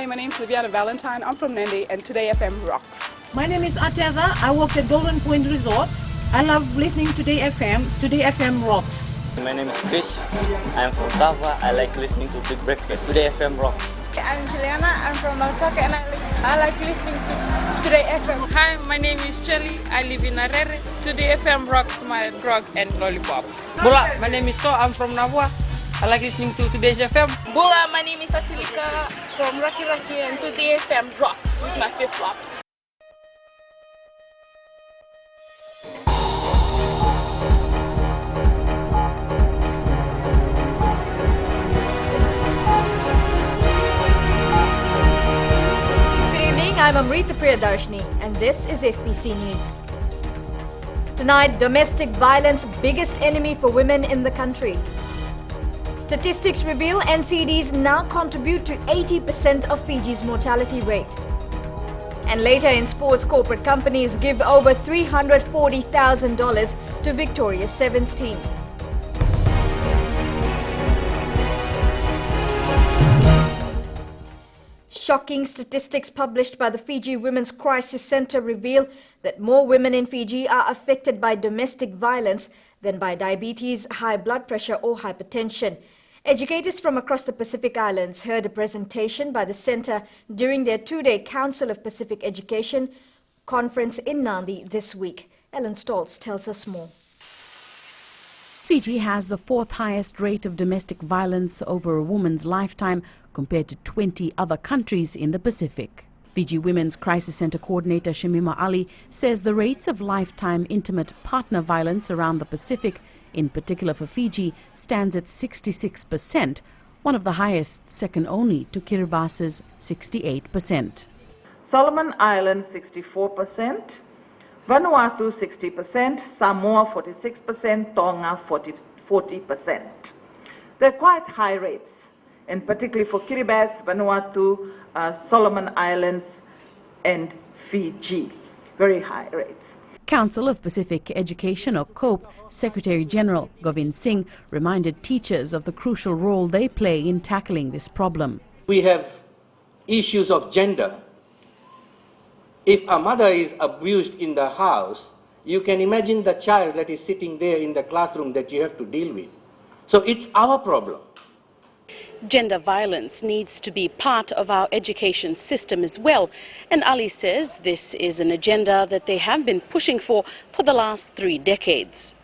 Hi, my name is Liviana Valentine. I'm from Nandi, and Today FM rocks. My name is Ateza. I work at Golden Point Resort. I love listening to Today FM. Today FM rocks. My name is Krish. I'm from Tava. I like listening to Big Breakfast. Today FM rocks. I'm Juliana. I'm from Nautoka, and I like listening to Today FM. Hi, my name is Chelly. I live in Arere. Today FM rocks my grog and lollipop. Bula, my name is So. I'm from Navua. I like listening to Today's FM. Bula, my name is Asilika from Rocky Rocky, and Today FM rocks with my flip-flops. I'm Amrita Priyadarshini, and this is FBC News. Tonight, domestic violence, biggest enemy for women in the country. Statistics reveal NCDs now contribute to 80% of Fiji's mortality rate. And later in sports, corporate companies give over $340,000 to Victoria's Sevens team. Shocking statistics published by the Fiji Women's Crisis Centre reveal that more women in Fiji are affected by domestic violence than by diabetes, high blood pressure or hypertension. Educators from across the Pacific Islands heard a presentation by the centre during their two-day Council of Pacific Education conference in Nadi this week. Ellen Stoltz tells us more. Fiji has the fourth highest rate of domestic violence over a woman's lifetime compared to 20 other countries in the Pacific. Fiji Women's Crisis Centre Coordinator Shamima Ali says the rates of lifetime intimate partner violence around the Pacific, in particular for Fiji, stands at 66%, one of the highest, second only to Kiribasa's 68%. Solomon Islands 64%, Vanuatu 60%, Samoa 46%, Tonga 40%. They're quite high rates, and particularly for Kiribati, Vanuatu, Solomon Islands and Fiji. Very high rates. Council of Pacific Education, or COPE, Secretary-General Govind Singh reminded teachers of the crucial role they play in tackling this problem. We have issues of gender. If a mother is abused in the house, you can imagine the child that is sitting there in the classroom that you have to deal with. So it's our problem. Gender violence needs to be part of our education system as well, and Ali says this is an agenda that they have been pushing for the last 3 decades.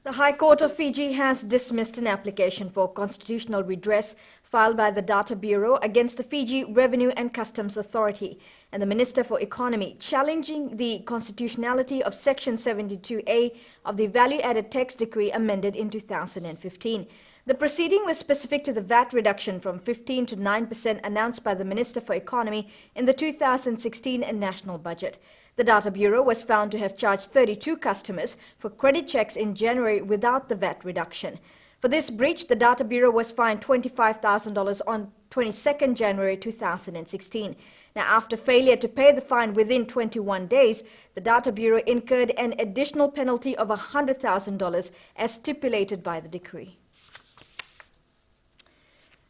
The High Court of Fiji has dismissed an application for constitutional redress filed by the Data Bureau against the Fiji Revenue and Customs Authority and the Minister for Economy, challenging the constitutionality of Section 72A of the Value-Added Tax Decree amended in 2015. The proceeding was specific to the VAT reduction from 15% to 9% announced by the Minister for Economy in the 2016 national budget. The Data Bureau was found to have charged 32 customers for credit checks in January without the VAT reduction. For this breach, the Data Bureau was fined $25,000 on 22nd January 2016. Now, after failure to pay the fine within 21 days, the Data Bureau incurred an additional penalty of $100,000 as stipulated by the decree.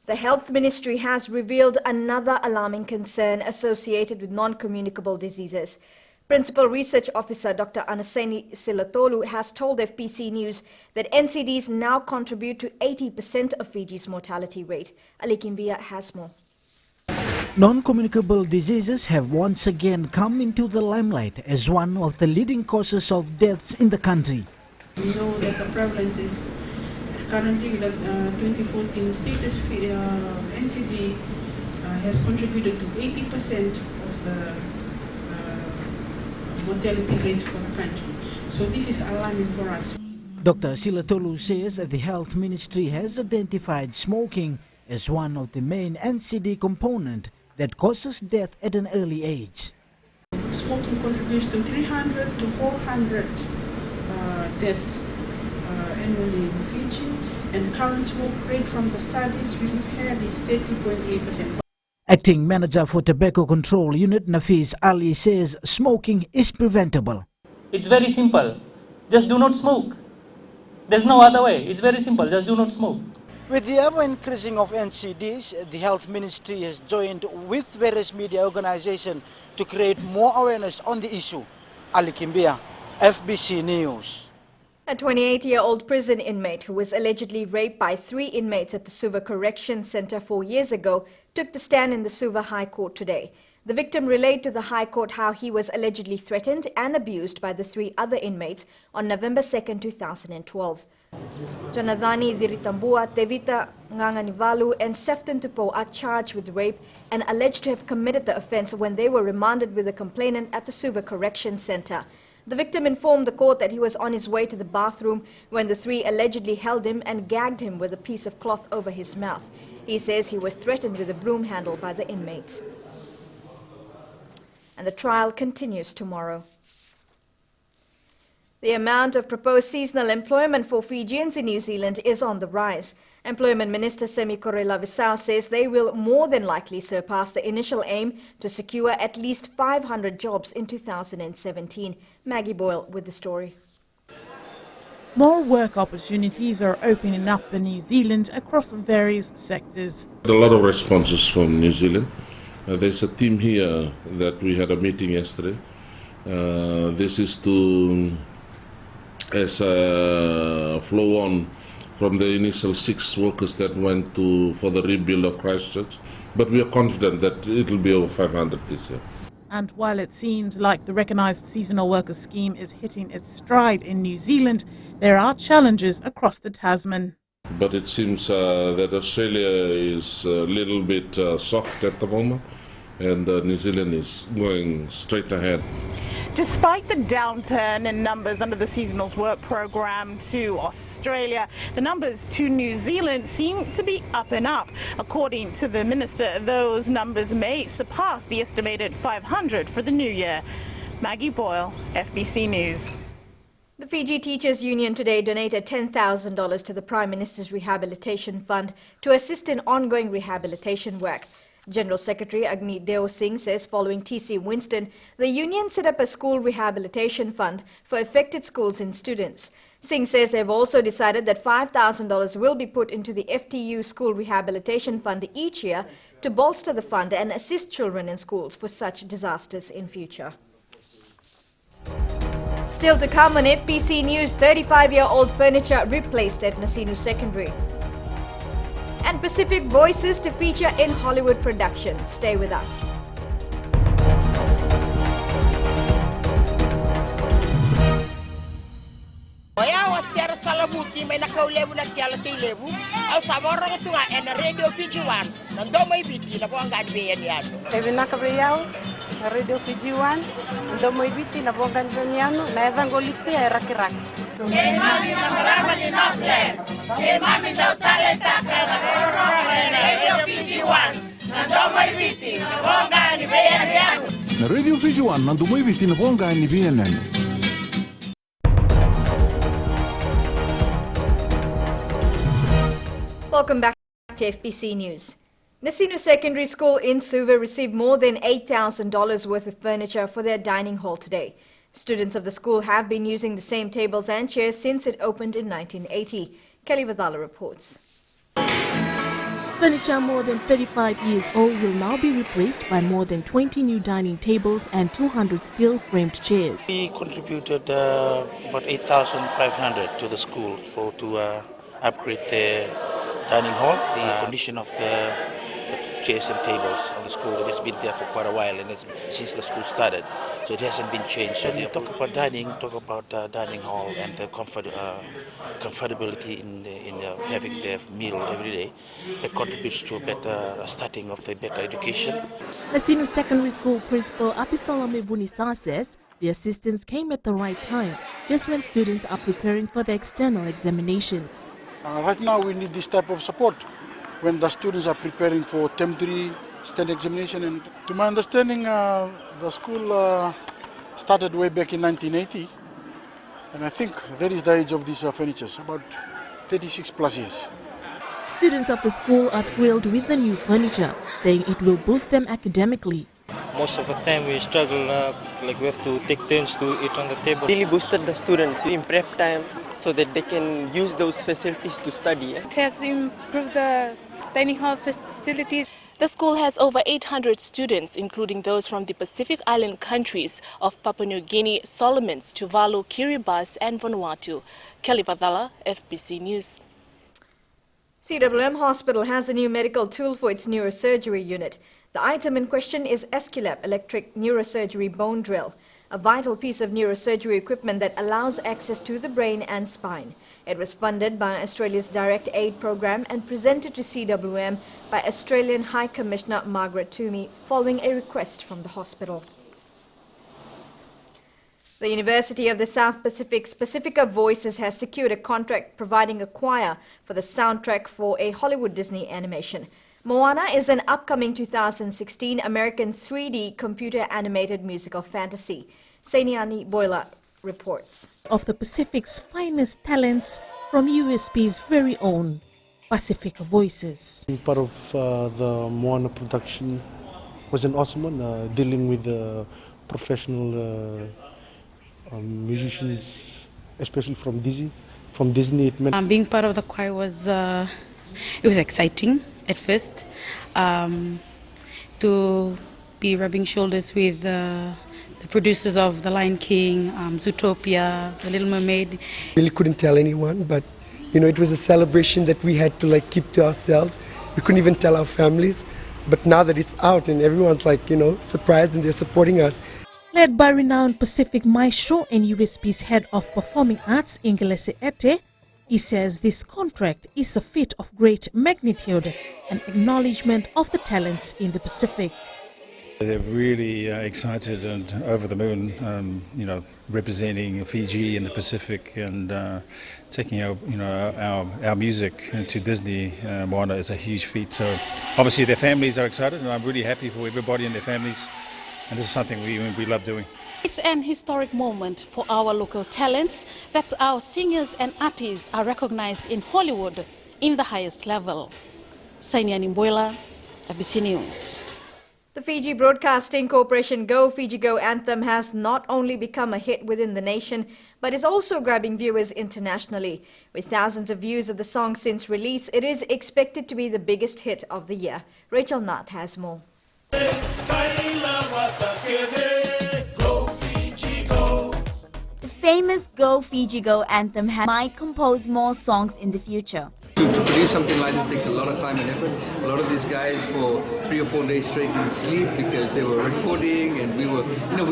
The Health Ministry has revealed another alarming concern associated with non-communicable diseases. Principal Research Officer Dr. Anaseni Silatolu has told FBC News that NCDs now contribute to 80% of Fiji's mortality rate. Ali Kimbia has more. Non-communicable diseases have once again come into the limelight as one of the leading causes of deaths in the country. We know that the prevalence is currently with the 2014 status, NCD has contributed to 80% of the mortality rates for the country. So this is alarming for us. Dr. Silatolu says that the Health Ministry has identified smoking as one of the main NCD components that causes death at an early age. Smoking contributes to 300 to 400 deaths annually in Fiji, and current smoke rate from the studies we've had is 30.8%. Acting Manager for Tobacco Control Unit Nafis Ali says smoking is preventable. It's very simple. Just do not smoke. There's no other way. It's very simple. Just do not smoke. With the ever-increasing of NCDs, the Health Ministry has joined with various media organizations to create more awareness on the issue. Ali Kimbia, FBC News. A 28-year-old prison inmate who was allegedly raped by 3 inmates at the Suva Correction Center 4 years ago took the stand in the Suva High Court today. The victim relayed to the High Court how he was allegedly threatened and abused by the 3 other inmates on November 2, 2012. Janadhani Diritambua, Tevita Nganganivalu and Sefton Tupo are charged with rape and alleged to have committed the offence when they were remanded with the complainant at the Suva Correction Center. The victim informed the court that he was on his way to the bathroom when the 3 allegedly held him and gagged him with a piece of cloth over his mouth. He says he was threatened with a broom handle by the inmates. And the trial continues tomorrow. The amount of proposed seasonal employment for Fijians in New Zealand is on the rise. Employment Minister Semi Korelavisau says they will more than likely surpass the initial aim to secure at least 500 jobs in 2017. Maggie Boyle with the story. More work opportunities are opening up in New Zealand across various sectors. A lot of responses from New Zealand. There's a team here that we had a meeting yesterday. This is to as a flow on from the initial 6 workers that went for the rebuild of Christchurch. But we are confident that it will be over 500 this year. And while it seems like the recognised seasonal workers scheme is hitting its stride in New Zealand, there are challenges across the Tasman. But it seems that Australia is a little bit soft at the moment, and New Zealand is going straight ahead. Despite the downturn in numbers under the seasonals work program to Australia, the numbers to New Zealand seem to be up and up. According to the minister, those numbers may surpass the estimated 500 for the new year. Maggie Boyle, FBC News. The Fiji Teachers Union today donated $10,000 to the Prime Minister's Rehabilitation Fund to assist in ongoing rehabilitation work. General Secretary Agni Deo Singh says following TC Winston, the union set up a school rehabilitation fund for affected schools and students. Singh says they've also decided that $5,000 will be put into the FTU School Rehabilitation Fund each year to bolster the fund and assist children in schools for such disasters in future. Still to come on FBC News, 35-year-old furniture replaced at Nasinu Secondary. And Pacific Voices to feature in Hollywood production. Stay with us. Radio Fiji One. Radio Fiji One, ndo moibiti na bonga njoniano na evangolite ya rakiraki. Mami na marama ni Northland. Mami ndo talenta kana Radio Fiji One. Ndo moibiti na bonga ni beyaniano. Na Radio Fiji One ndo moibiti na bonga ni beyaniano. Welcome back to FBC News. Nasinu Secondary School in Suva received more than $8,000 worth of furniture for their dining hall today. Students of the school have been using the same tables and chairs since it opened in 1980. Kelly Vadala reports. Furniture more than 35 years old will now be replaced by more than 20 new dining tables and 200 steel-framed chairs. We contributed about 8,500 to the school to upgrade the dining hall. The condition of the chairs and tables of the school, it has been there for quite a while, and it's since the school started, so it hasn't been changed. So they talk about dining hall and the comfortability in having their meal every day. That contributes to a better starting of the better education. Nasinu Secondary School Principal Apisalame Vunisa says the assistance came at the right time, just when students are preparing for the external examinations. Right now we need this type of support when the students are preparing for Term 3 standard examination. And to my understanding, the school started way back in 1980. And I think that is the age of these furniture, about 36 plus years. Students of the school are thrilled with the new furniture, saying it will boost them academically. Most of the time we struggle, like we have to take turns to eat on the table. Really boosted the students in prep time so that they can use those facilities to study. It has improved the dining hall facilities. The school has over 800 students, including those from the Pacific Island countries of Papua New Guinea, Solomons, Tuvalu, Kiribati and Vanuatu. Kelly Vadala, FBC News. CWM Hospital has a new medical tool for its neurosurgery unit. The item in question is Esculap electric neurosurgery bone drill, a vital piece of neurosurgery equipment that allows access to the brain and spine. It was funded by Australia's Direct Aid Program and presented to CWM by Australian High Commissioner Margaret Toomey following a request from the hospital. The University of the South Pacific's Pacifica Voices has secured a contract providing a choir for the soundtrack for a Hollywood Disney animation. Moana is an upcoming 2016 American 3D computer animated musical fantasy. Sainiani Boila reports. Of the Pacific's finest talents from USP's very own Pacifica Voices. Being part of the Moana production was an awesome one, dealing with professional musicians, especially from Disney. It meant being part of the choir was it was exciting at first, to be rubbing shoulders with the producers of The Lion King, Zootopia, The Little Mermaid. Really couldn't tell anyone, but it was a celebration that we had to keep to ourselves. We couldn't even tell our families, but now that it's out and everyone's surprised and they're supporting us. Led by renowned Pacific maestro and USP's head of performing arts, Ingelese Ete, he says this contract is a feat of great magnitude and acknowledgement of the talents in the Pacific. They're really excited and over the moon, representing Fiji and the Pacific and taking our music to Disney. Moana is a huge feat. So obviously their families are excited, and I'm really happy for everybody and their families. And this is something we love doing. It's an historic moment for our local talents that our singers and artists are recognized in Hollywood in the highest level. Sainiani Mboila, FBC News. The Fiji Broadcasting Corporation Go Fiji Go anthem has not only become a hit within the nation, but is also grabbing viewers internationally. With thousands of views of the song since release, it is expected to be the biggest hit of the year. Rachel Nath has more. The famous Go Fiji Go anthem might compose more songs in the future. To produce something like this takes a lot of time and effort. A lot of these guys for 3 or 4 days straight didn't sleep because they were recording, and we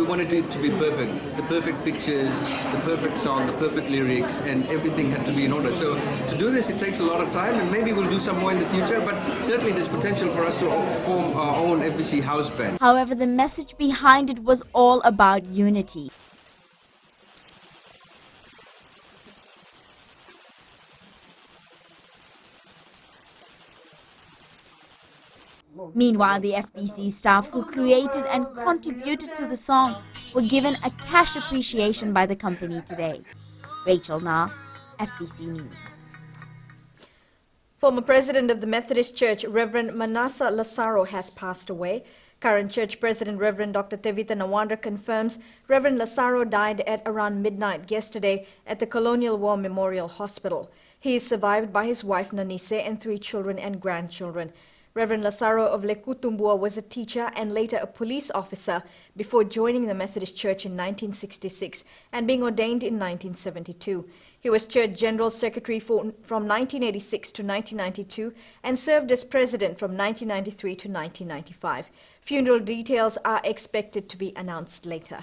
wanted it to be perfect. The perfect pictures, the perfect song, the perfect lyrics, and everything had to be in order. So to do this, it takes a lot of time, and maybe we'll do some more in the future, but certainly there's potential for us to form our own FBC house band. However, the message behind it was all about unity. Meanwhile, the FBC staff who created and contributed to the song were given a cash appreciation by the company today. Rachel Na, FBC News. Former President of the Methodist Church, Reverend Manasseh Lasaro, has passed away. Current Church President Reverend Dr. Tevita Nawandra confirms Reverend Lasaro died at around midnight yesterday at the Colonial War Memorial Hospital. He is survived by his wife Nanise and 3 children and grandchildren. Reverend Lasaro of Lekutumbua was a teacher and later a police officer before joining the Methodist Church in 1966 and being ordained in 1972. He was Church General Secretary from 1986 to 1992 and served as President from 1993 to 1995. Funeral details are expected to be announced later.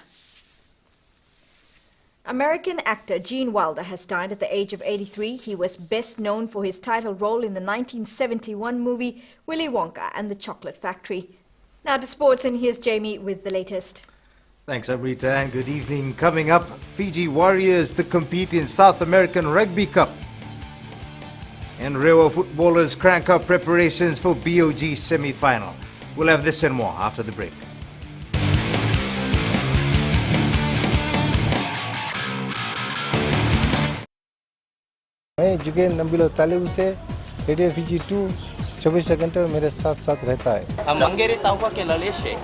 American actor Gene Wilder has died at the age of 83. He was best known for his title role in the 1971 movie Willy Wonka and the Chocolate Factory. Now to sports, and here's Jamie with the latest. Thanks, Amrita, and good evening. Coming up, Fiji Warriors to compete in South American Rugby Cup. And Rewa footballers crank up preparations for BOG semi-final. We'll have this and more after the break. मैं जुगे नंबिलो तालिब से radio Fiji 2 24 घंटे मेरे साथ रहता है. Mangere tahu ke laleshe.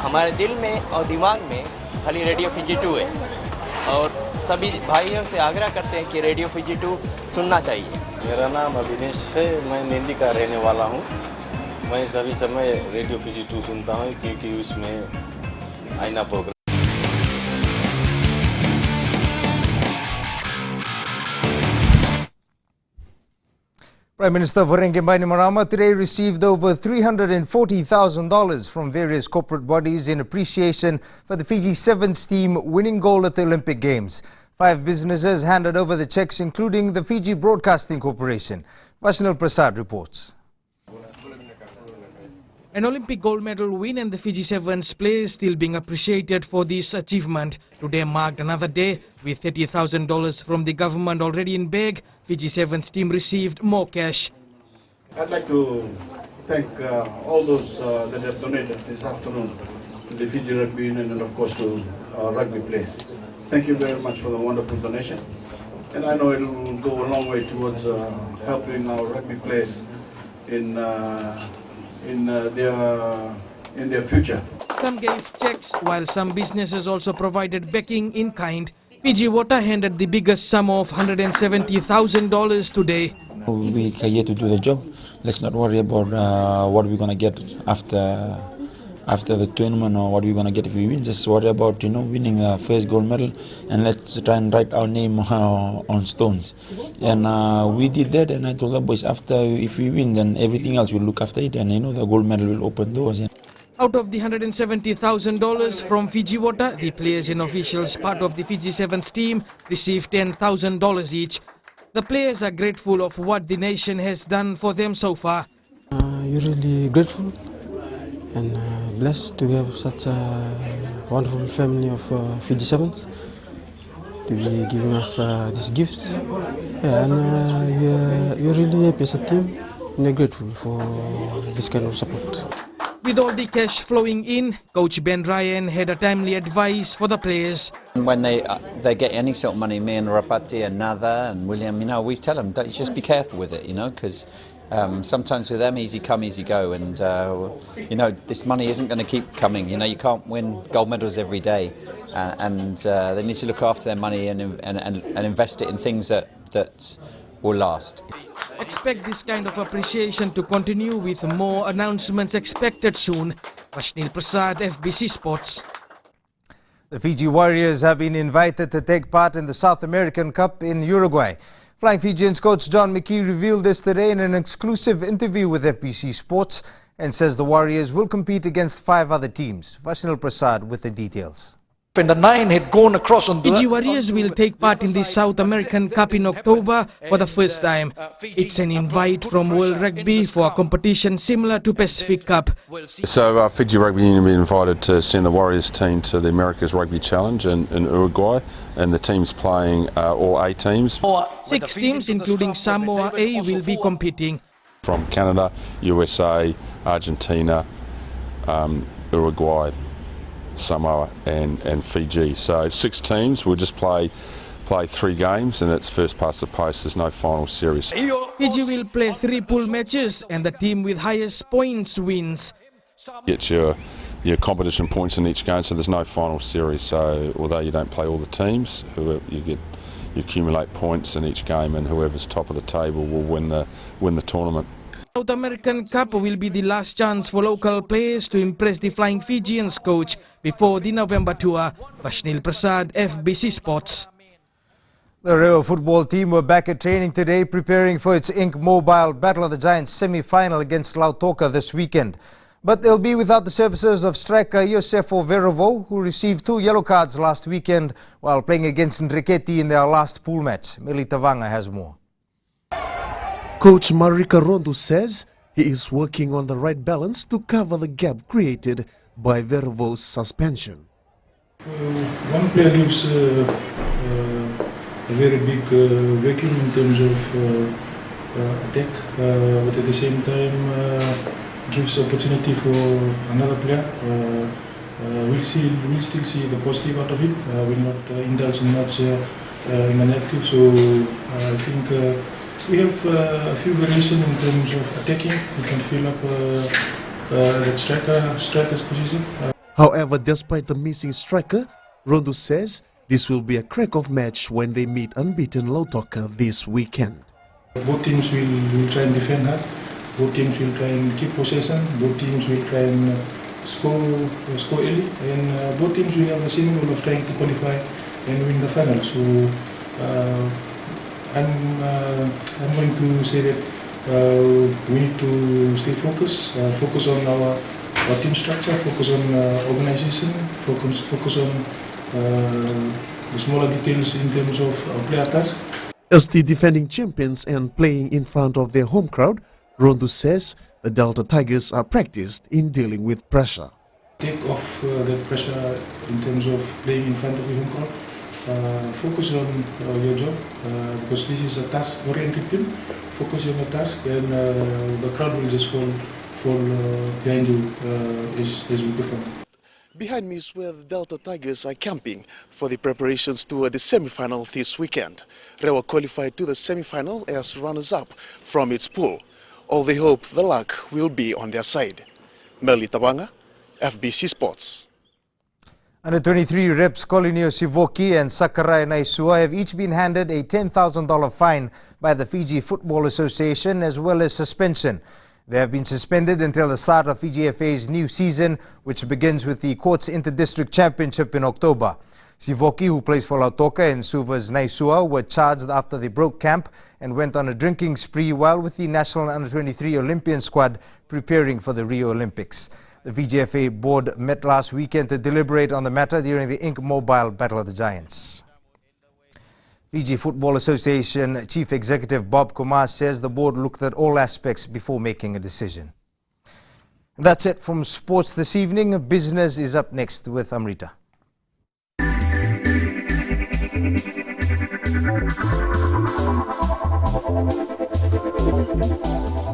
हमारे दिल में और दिमाग में खाली रेडियो फिजी 2 है और सभी भाइयों से आग्रह करते हैं कि रेडियो फिजी 2 सुनना चाहिए। मेरा नाम अभिनेश है, मैं नींदी का रहने वाला हूँ। मैं सभी समय रेडियो फिजी 2 सुनता हूँ क्योंकि उसमें आईना programme. Prime Minister Vorengembai Marama today received over $340,000 from various corporate bodies in appreciation for the Fiji Sevens team winning gold at the Olympic Games. 5 businesses handed over the checks, including the Fiji Broadcasting Corporation. Vaishnal Prasad reports. An Olympic gold medal win and the Fiji Sevens players still being appreciated for this achievement. Today marked another day with $30,000 from the government already in bag. Fiji Sevens team received more cash. I'd like to thank all those that have donated this afternoon to the Fiji Rugby Union and of course to rugby players. Thank you very much for the wonderful donation. And I know it will go a long way towards helping our rugby players in their future. Some gave checks, while some businesses also provided backing in kind. Fiji Water handed the biggest sum of $170,000 today. We are here to do the job. Let's not worry about what we're going to get after the tournament or what we're going to get if we win. Just worry about winning the first gold medal, and let's try and write our name on stones. And we did that, and I told the boys if we win, then everything else will look after it, and the gold medal will open doors. Out of the $170,000 from Fiji Water, the players and officials part of the Fiji Sevens team received $10,000 each. The players are grateful of what the nation has done for them so far. You're really grateful and blessed to have such a wonderful family of Fiji Sevens to be giving us these gifts. Yeah, and you're really happy as a team and you're grateful for this kind of support. With all the cash flowing in, Coach Ben Ryan had a timely advice for the players. When they get any sort of money, me and Rapati and Natha and William, we tell them, just be careful with it, because sometimes with them, easy come, easy go, and this money isn't going to keep coming. You can't win gold medals every day, and they need to look after their money and invest it in things that will last. Expect this kind of appreciation to continue with more announcements expected soon. Vaishnal Prasad, FBC Sports. The Fiji Warriors have been invited to take part in the South American Cup in Uruguay. Flying Fijians coach John McKee revealed this today in an exclusive interview with FBC Sports and says the Warriors will compete against 5 other teams. Vaishnal Prasad with the details. And the 9 had gone across on Fiji Warriors will take part in the South American Cup in October for the first time. It's an invite from World Rugby for a competition similar to Pacific Cup. So Fiji Rugby Union will be invited to send the Warriors team to the America's Rugby Challenge in Uruguay, and the team's playing all A teams. 6 teams including Samoa A will be competing. From Canada, USA, Argentina, Uruguay, Samoa and Fiji. So 6 teams will just play 3 games, and it's first past the post. There's no final series. Fiji will play 3 pool matches and the team with highest points wins. Get your competition points in each game, so there's no final series. So although you don't play all the teams, you accumulate points in each game, and whoever's top of the table will win the tournament. South American Cup will be the last chance for local players to impress the Flying Fijians coach before the November tour. Vaishnal Prasad, FBC Sports. The Rio football team were back at training today, preparing for its Inc. Mobile Battle of the Giants semi-final against Lautoka this weekend. But they'll be without the services of striker Josefo Verovo, who received 2 yellow cards last weekend while playing against Nriketi in their last pool match. Meli Tavanga has more. Coach Marika Rondo says he is working on the right balance to cover the gap created by Verovo's suspension. One player gives a very big vacuum in terms of attack, but at the same time gives opportunity for another player. We'll still see the positive out of it. We'll not indulge much in the negative. So I think we have a few variations in terms of attacking. We can fill up that striker's position. However, despite the missing striker, Rondo says this will be a crack-off match when they meet unbeaten Lautoka this weekend. Both teams will try and defend hard. Both teams will try and keep possession. Both teams will try and score early, and both teams will have the same goal of trying to qualify and win the final. So I'm going to say that we need to stay focused, focus on our team structure, focus on organization, focus on the smaller details in terms of player task. As the defending champions and playing in front of their home crowd, Rondo says the Delta Tigers are practiced in dealing with pressure. Take off that pressure in terms of playing in front of your home crowd. Focus on your job because this is a task-oriented team. Focus on your task, and the crowd will just fall behind you as we perform. Behind me is where the Delta Tigers are camping for the preparations toward the semi-final this weekend. Rewa qualified to the semi-final as runners-up from its pool. All they hope the luck will be on their side. Merli Tabanga, FBC Sports. Under 23 reps Colinio Sivoki and Sakurai Naisua have each been handed a $10,000 fine by the Fiji Football Association as well as suspension. They have been suspended until the start of Fiji FA's new season, which begins with the Courts Inter-District Championship in October. Sivoki, who plays for Lautoka, and Suva's Naisua were charged after they broke camp and went on a drinking spree while with the national under-23 Olympian squad preparing for the Rio Olympics. The Fiji FA board met last weekend to deliberate on the matter during the Ink Mobile Battle of the Giants. Fiji Football Association Chief Executive Bob Kumar says the board looked at all aspects before making a decision. That's it from sports this evening. Business is up next with Amrita.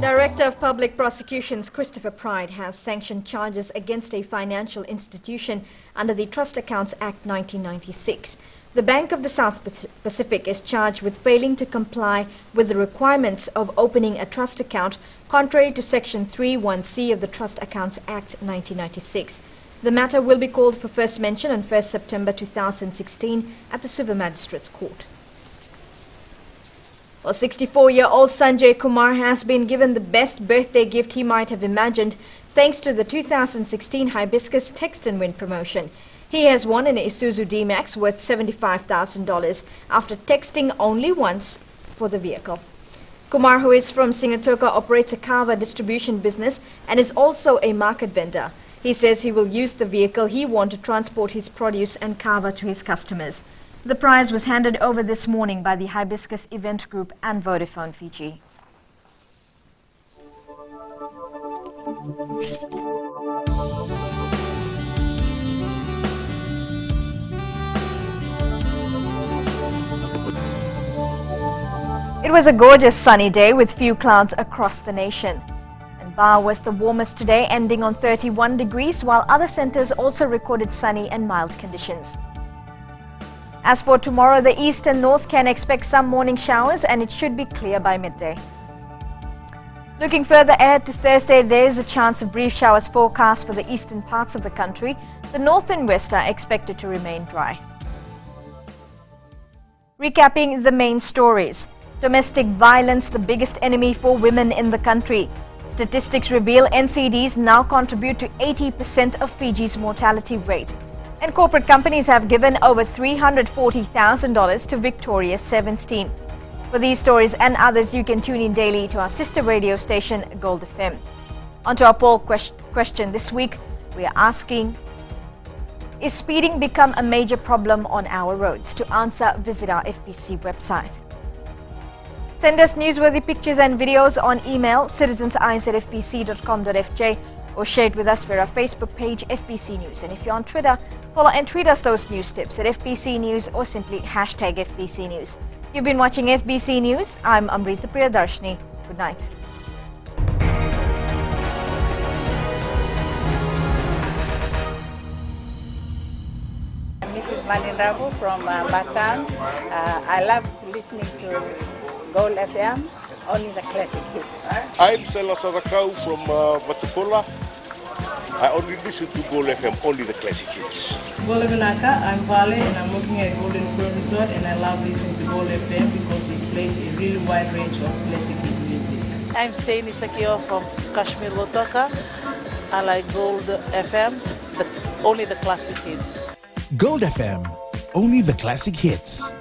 Director of Public Prosecutions Christopher Pride has sanctioned charges against a financial institution under the Trust Accounts Act 1996. The Bank of the South Pacific is charged with failing to comply with the requirements of opening a trust account contrary to Section 3(1)(c of the Trust Accounts Act 1996. The matter will be called for first mention on 1st September 2016 at the Suva Magistrates Court. Well, 64-year-old Sanjay Kumar has been given the best birthday gift he might have imagined thanks to the 2016 Hibiscus Text and Win promotion. He has won an Isuzu D-Max worth $75,000 after texting only once for the vehicle. Kumar, who is from Singatoka, operates a kava distribution business and is also a market vendor. He says he will use the vehicle he won to transport his produce and kava to his customers. The prize was handed over this morning by the Hibiscus Event Group and Vodafone Fiji. It was a gorgeous sunny day with few clouds across the nation. And Ba was the warmest today, ending on 31 degrees, while other centres also recorded sunny and mild conditions. As for tomorrow, the east and north can expect some morning showers and it should be clear by midday. Looking further ahead to Thursday, there is a chance of brief showers forecast for the eastern parts of the country. The north and west are expected to remain dry. Recapping the main stories. Domestic violence, the biggest enemy for women in the country. Statistics reveal NCDs now contribute to 80% of Fiji's mortality rate. And corporate companies have given over $340,000 to Victoria's Sevens team. For these stories and others, you can tune in daily to our sister radio station, Gold FM. On to our poll question this week, we are asking, is speeding become a major problem on our roads? To answer, visit our FBC website. Send us newsworthy pictures and videos on email citizens@fbc.com.fj or share it with us via our Facebook page FBC News. And if you're on Twitter, follow and tweet us those news tips at FBC News or simply hashtag FBC News. You've been watching FBC News. I'm Amrita Priyadarshini. Good night. Mrs. Malin Rabu from Batam. I love listening to Gold FM, only the classic hits. I'm Sela Sadakau from Vatupula. I only listen to Gold FM, only the classic hits. Gold FM, I'm Vale and I'm working at Golden Pearl Resort, and I love listening to Gold FM because it plays a really wide range of classic music. I'm Saini Sakio from Kashmir Wotoka. I like Gold FM, only the classic hits. Gold FM, only the classic hits.